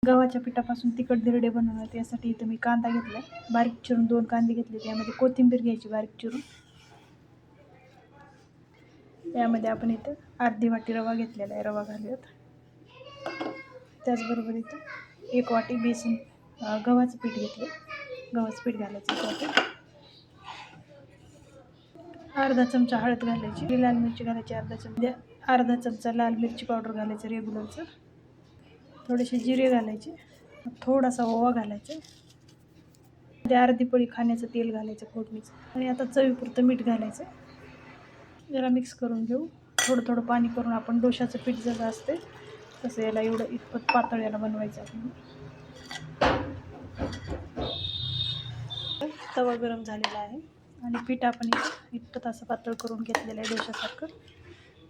गव्हाच्या पिठापासून तिखट धिरडे बनवणार यासाठी इथं मी कांदा घेतला, बारीक चिरून 2 कांदे घेतले, त्यामध्ये कोथिंबीर घ्यायची बारीक चिरून. यामध्ये आपण इथं अर्धी वाटी रवा घेतलेला आहे, रवा घालूयात. त्याचबरोबर इथं 1 वाटी बेसन गव्हाचं पीठ घेतलं, गव्हाचं पीठ घालायचं 1 वाटी. अर्धा चमचा हळद घालायची, लाल मिरची घालायची अर्धा चमचा लाल मिरची पावडर घालायचं रेग्युलरचं, थोडेसे जिरे घालायचे, थोडासा ओवा घालायचा, अर्धी पळी खाण्याचं तेल घालायचं फोडणीचं, आणि आता चवीपुरतं मीठ घालायचं. जरा मिक्स करून घेऊ. थोडं थोडं पाणी करून आपण डोशाचं पीठ जसं असते तसं याला एवढं इतपत पातळ याला बनवायचं आपण. तवा गरम झालेला आहे आणि पीठ आपण इतपत असं पातळ करून घेतलेलं आहे डोशासारखं.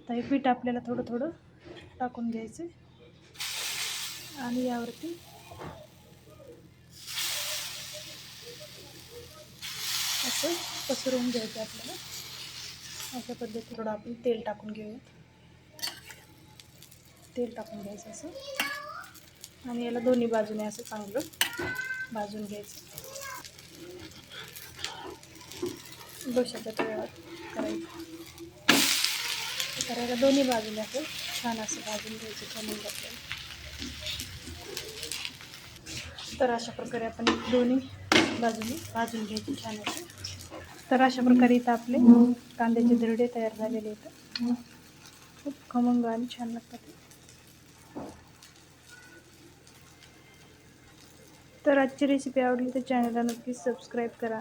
तर हे पीठ आपल्याला थोडं थोडं टाकून घ्यायचं आणि यावरती असं पसरवून घ्यायचं आपल्याला. अशा पद्धतीने थोडं आपण तेल टाकून घेऊयात, तेल टाकून घ्यायचं असं आणि याला दोन्ही बाजूने असं चांगलं भाजून घ्यायचं. डोशाच्या तव्यावर करायला दोन्ही बाजूने असं छान असं भाजून घ्यायचं खमंग आपल्याला. तर अशा प्रकारे आपण दोन्ही बाजूने भाजून घ्यायचे छान असं. तर अशा प्रकारे इथं आपले कांद्याचे धिरडे तयार झालेले आहेत. खूप खमंग आणि छान लागतात. तर आजची रेसिपी आवडली तर चॅनलला नक्कीच सबस्क्राईब करा.